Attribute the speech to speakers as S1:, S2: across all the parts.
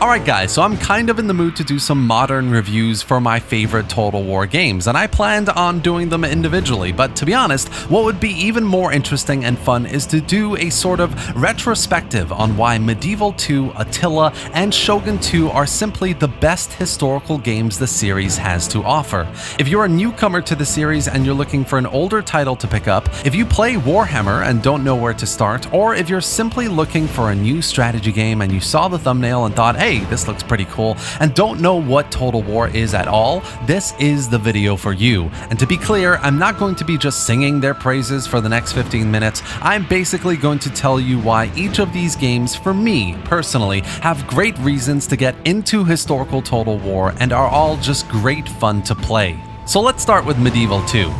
S1: Alright guys, so I'm kind of in the mood to do some modern reviews for my favorite Total War games, and I planned on doing them individually, but to be honest, what would be even more interesting and fun is to do a sort of retrospective on why Medieval 2, Attila, and Shogun 2 are simply the best historical games the series has to offer. If you're a newcomer to the series and you're looking for an older title to pick up, if you play Warhammer and don't know where to start, or if you're simply looking for a new strategy game and you saw the thumbnail and thought, hey, this looks pretty cool, and don't know what Total War is at all, this is the video for you. And to be clear, I'm not going to be just singing their praises for the next 15 minutes. I'm basically going to tell you why each of these games, for me personally, have great reasons to get into historical Total War and are all just great fun to play. So let's start with Medieval 2.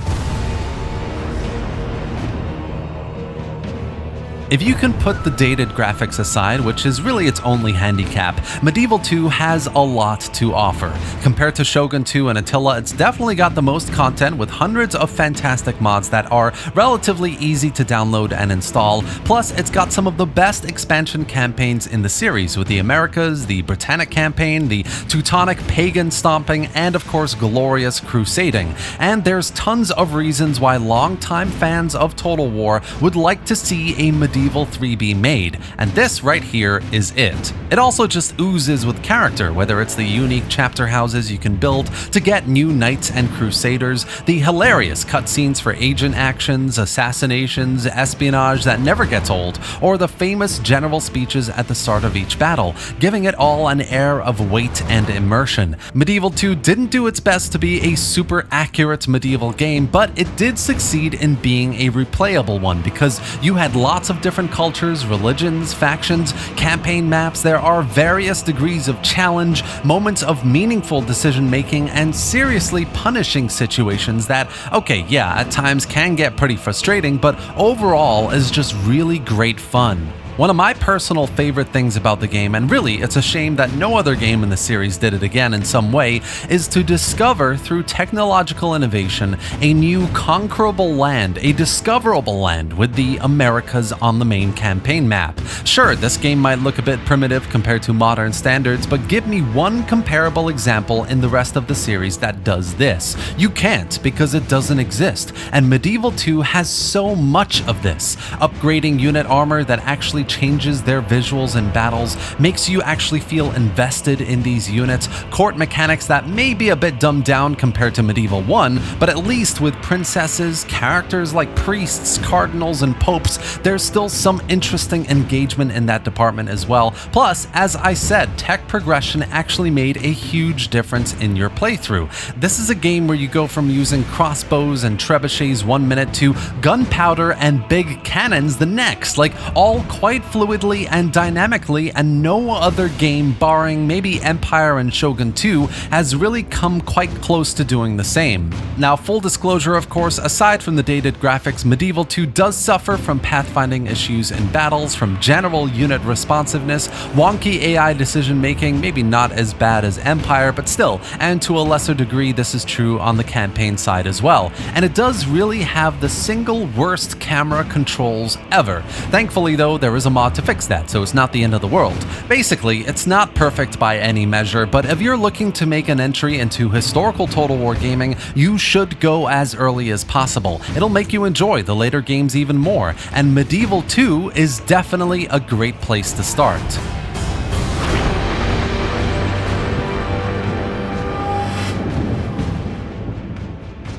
S1: If you can put the dated graphics aside, which is really its only handicap, Medieval 2 has a lot to offer. Compared to Shogun 2 and Attila, it's definitely got the most content with hundreds of fantastic mods that are relatively easy to download and install, plus it's got some of the best expansion campaigns in the series with the Americas, the Britannic campaign, the Teutonic pagan stomping, and of course glorious crusading. And there's tons of reasons why longtime fans of Total War would like to see a Medieval 3 be made, and this right here is it. It also just oozes with character, whether it's the unique chapter houses you can build to get new knights and crusaders, the hilarious cutscenes for agent actions, assassinations, espionage that never gets old, or the famous general speeches at the start of each battle, giving it all an air of weight and immersion. Medieval 2 didn't do its best to be a super accurate medieval game, but it did succeed in being a replayable one because you had lots of different cultures, religions, factions, campaign maps. There are various degrees of challenge, moments of meaningful decision making, and seriously punishing situations that, okay, yeah, at times can get pretty frustrating, but overall is just really great fun. One of my personal favorite things about the game, and really it's a shame that no other game in the series did it again in some way, is to discover through technological innovation a new conquerable land, a discoverable land with the Americas on the main campaign map. Sure, this game might look a bit primitive compared to modern standards, but give me one comparable example in the rest of the series that does this. You can't, because it doesn't exist, and Medieval 2 has so much of this. Upgrading unit armor that actually changes their visuals in battles, makes you actually feel invested in these units, court mechanics that may be a bit dumbed down compared to Medieval 1, but at least with princesses, characters like priests, cardinals, and popes, there's still some interesting engagement in that department as well. Plus, as I said, tech progression actually made a huge difference in your playthrough. This is a game where you go from using crossbows and trebuchets 1 minute to gunpowder and big cannons the next, like all quite fluidly and dynamically, and no other game, barring maybe Empire and Shogun 2, has really come quite close to doing the same. Now, full disclosure, of course, aside from the dated graphics, Medieval 2 does suffer from pathfinding issues in battles, from general unit responsiveness, wonky AI decision making, maybe not as bad as Empire, but still, and to a lesser degree this is true on the campaign side as well. And it does really have the single worst camera controls ever. Thankfully though, there is a mod to fix that, so it's not the end of the world. Basically, it's not perfect by any measure, but if you're looking to make an entry into historical Total War gaming, you should go as early as possible. It'll make you enjoy the later games even more, and Medieval 2 is definitely a great place to start.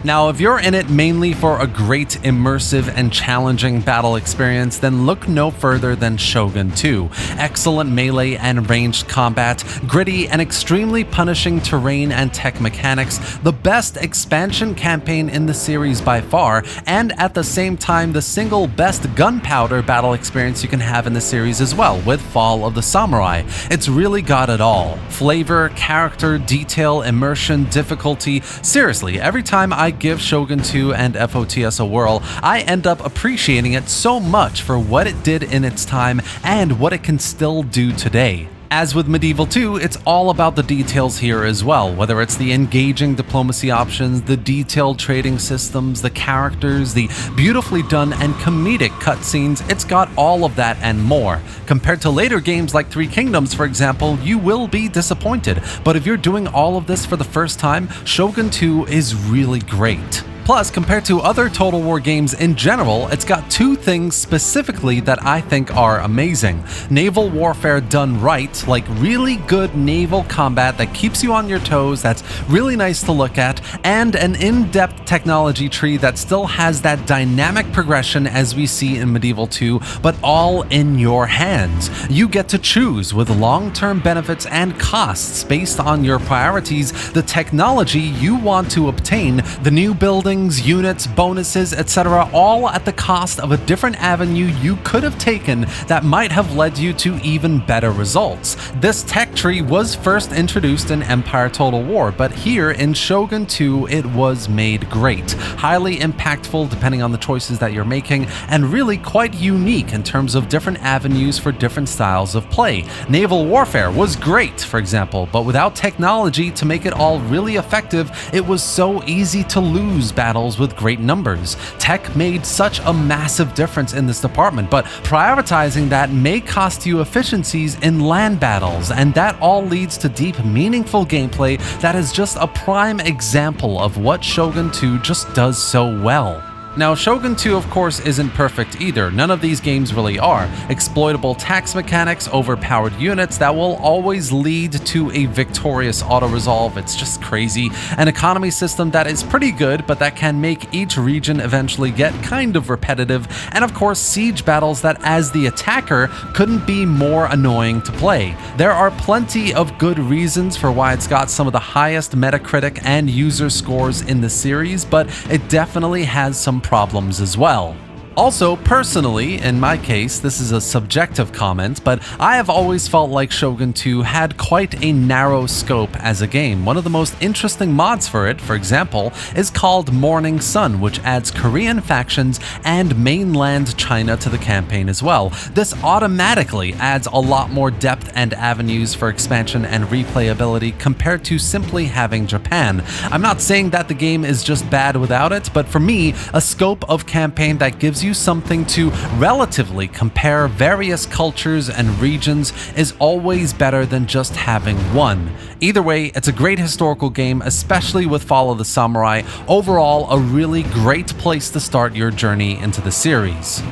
S1: Now, if you're in it mainly for a great, immersive, and challenging battle experience, then look no further than Shogun 2. Excellent melee and ranged combat, gritty and extremely punishing terrain and tech mechanics, the best expansion campaign in the series by far, and at the same time the single best gunpowder battle experience you can have in the series as well, with Fall of the Samurai. It's really got it all. Flavor, character, detail, immersion, difficulty. Seriously, every time I give Shogun 2 and FOTS a whirl, I end up appreciating it so much for what it did in its time and what it can still do today. As with Medieval 2, it's all about the details here as well, whether it's the engaging diplomacy options, the detailed trading systems, the characters, the beautifully done and comedic cutscenes. It's got all of that and more. Compared to later games like Three Kingdoms, for example, you will be disappointed, but if you're doing all of this for the first time, Shogun 2 is really great. Plus, compared to other Total War games in general, it's got two things specifically that I think are amazing. Naval warfare done right, like really good naval combat that keeps you on your toes, that's really nice to look at, and an in-depth technology tree that still has that dynamic progression as we see in Medieval 2, but all in your hands. You get to choose with long-term benefits and costs based on your priorities, the technology you want to obtain, the new buildings, units, bonuses, etc., all at the cost of a different avenue you could have taken that might have led you to even better results. This tech tree was first introduced in Empire Total War, but here in Shogun 2 it was made great, highly impactful depending on the choices that you're making, and really quite unique in terms of different avenues for different styles of play. Naval warfare was great, for example, but without technology to make it all really effective, it was so easy to lose battles with great numbers. Tech made such a massive difference in this department, but prioritizing that may cost you efficiencies in land battles, and that all leads to deep, meaningful gameplay that is just a prime example of what Shogun 2 just does so well. Now, Shogun 2 of course isn't perfect either. None of these games really are. Exploitable tax mechanics, overpowered units that will always lead to a victorious auto-resolve. It's just crazy. An economy system that is pretty good, but that can make each region eventually get kind of repetitive. And of course, siege battles that as the attacker couldn't be more annoying to play. There are plenty of good reasons for why it's got some of the highest Metacritic and user scores in the series, but it definitely has some problems as well. Also, personally, in my case, this is a subjective comment, but I have always felt like Shogun 2 had quite a narrow scope as a game. One of the most interesting mods for it, for example, is called Morning Sun, which adds Korean factions and mainland China to the campaign as well. This automatically adds a lot more depth and avenues for expansion and replayability compared to simply having Japan. I'm not saying that the game is just bad without it, but for me, a scope of campaign that gives you something to relatively compare various cultures and regions is always better than just having one. Either way, it's a great historical game, especially with Follow the Samurai. Overall, a really great place to start your journey into the series.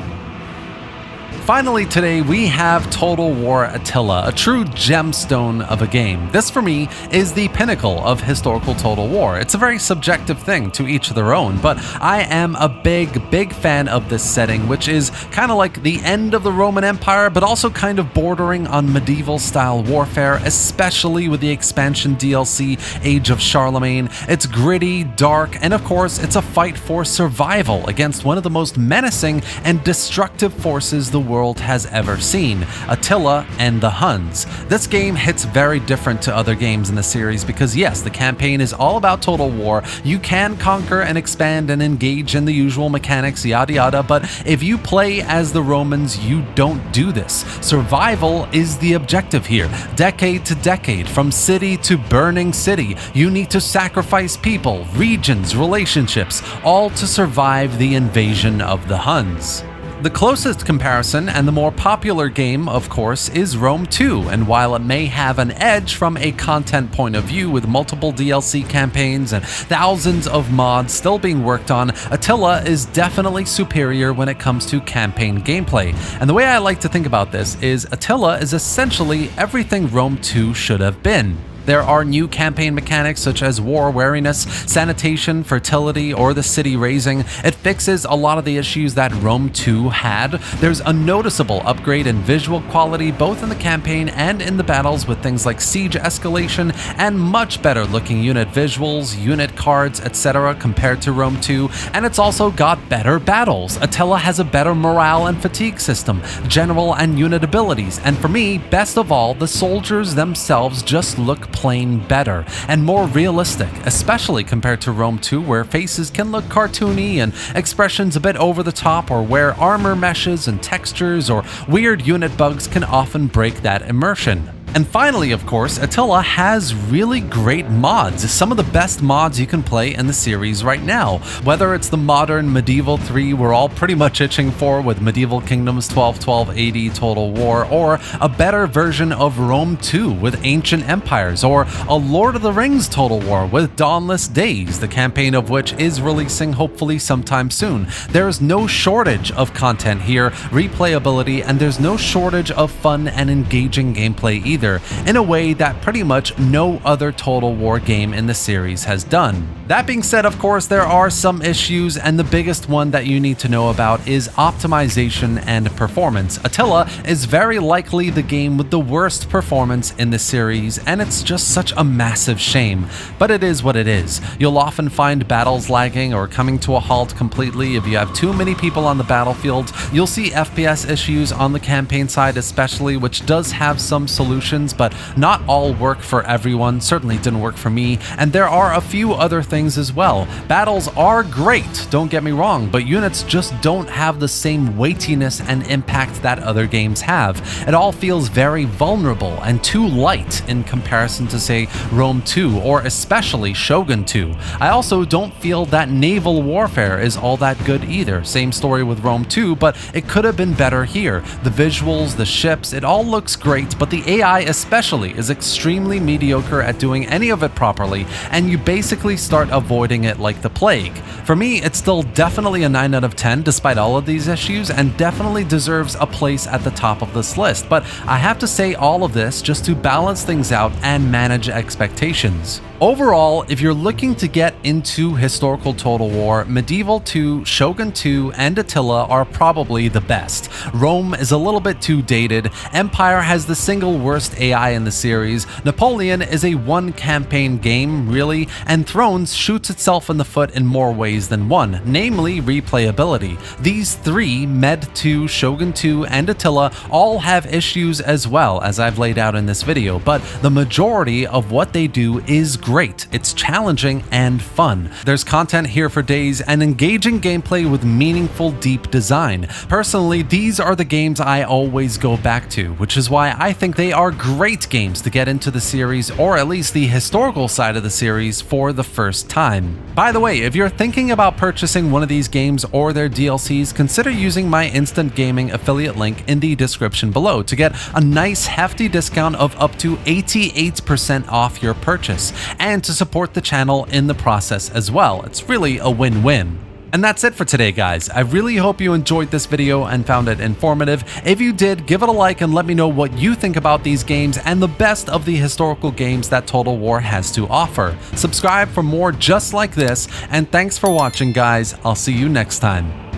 S1: Finally today, we have Total War Attila, a true gemstone of a game. This for me is the pinnacle of historical Total War. It's a very subjective thing, to each their own, but I am a big fan of this setting, which is kind of like the end of the Roman Empire, but also kind of bordering on medieval style warfare, especially with the expansion DLC Age of Charlemagne. It's gritty, dark, and of course, it's a fight for survival against one of the most menacing and destructive forces the world has ever seen, Attila and the Huns. This game hits very different to other games in the series because yes, the campaign is all about total war. You can conquer and expand and engage in the usual mechanics, yada yada, but if you play as the Romans, you don't do this. Survival is the objective here. Decade to decade, from city to burning city, you need to sacrifice people, regions, relationships, all to survive the invasion of the Huns. The closest comparison and the more popular game, of course, is Rome 2, and while it may have an edge from a content point of view with multiple DLC campaigns and thousands of mods still being worked on, Attila is definitely superior when it comes to campaign gameplay. And the way I like to think about this is Attila is essentially everything Rome 2 should have been. There are new campaign mechanics such as war wariness, sanitation, fertility, or the city raising. It fixes a lot of the issues that Rome 2 had. There's a noticeable upgrade in visual quality both in the campaign and in the battles with things like siege escalation and much better looking unit visuals, unit cards, etc. compared to Rome 2, and it's also got better battles. Attila has a better morale and fatigue system, general and unit abilities, and for me, best of all, the soldiers themselves just look plain better and more realistic, especially compared to Rome 2 where faces can look cartoony and expressions a bit over the top, or where armor meshes and textures or weird unit bugs can often break that immersion. And finally, of course, Attila has really great mods, some of the best mods you can play in the series right now. Whether it's the modern Medieval 3 we're all pretty much itching for with Medieval Kingdoms 1212 AD Total War, or a better version of Rome 2 with Ancient Empires, or a Lord of the Rings Total War with Dawnless Days, the campaign of which is releasing hopefully sometime soon. There's no shortage of content here, replayability, and there's no shortage of fun and engaging gameplay either, in a way that pretty much no other Total War game in the series has done. That being said, of course, there are some issues, and the biggest one that you need to know about is optimization and performance. Attila is very likely the game with the worst performance in the series, and it's just such a massive shame. But it is what it is. You'll often find battles lagging or coming to a halt completely if you have too many people on the battlefield. You'll see FPS issues on the campaign side especially, which does have some solutions, but not all work for everyone. Certainly didn't work for me, and there are a few other things as well. Battles are great, don't get me wrong, but units just don't have the same weightiness and impact that other games have. It all feels very vulnerable and too light in comparison to, say, Rome 2 or especially Shogun 2. I also don't feel that naval warfare is all that good either. Same story with Rome 2, but it could have been better here. The visuals, the ships, it all looks great, but the AI especially is extremely mediocre at doing any of it properly, and you basically start avoiding it like the plague. For me, it's still definitely a 9 out of 10 despite all of these issues, and definitely deserves a place at the top of this list, but I have to say all of this just to balance things out and manage expectations. Overall, if you're looking to get into historical Total War, Medieval 2, Shogun 2, and Attila are probably the best. Rome is a little bit too dated, Empire has the single worst AI in the series, Napoleon is a one-campaign game, really, and Thrones shoots itself in the foot in more ways than one, namely replayability. These three, Med 2, Shogun 2, and Attila, all have issues as well, as I've laid out in this video, but the majority of what they do is great. It's challenging and fun. There's content here for days and engaging gameplay with meaningful, deep design. Personally, these are the games I always go back to, which is why I think they are great games to get into the series, or at least the historical side of the series, for the first time. By the way, if you're thinking about purchasing one of these games or their DLCs, consider using my Instant Gaming affiliate link in the description below to get a nice hefty discount of up to 88% off your purchase, and to support the channel in the process as well. It's really a win-win. And that's it for today, guys. I really hope you enjoyed this video and found it informative. If you did, give it a like and let me know what you think about these games and the best of the historical games that Total War has to offer. Subscribe for more just like this, and thanks for watching, guys. I'll see you next time.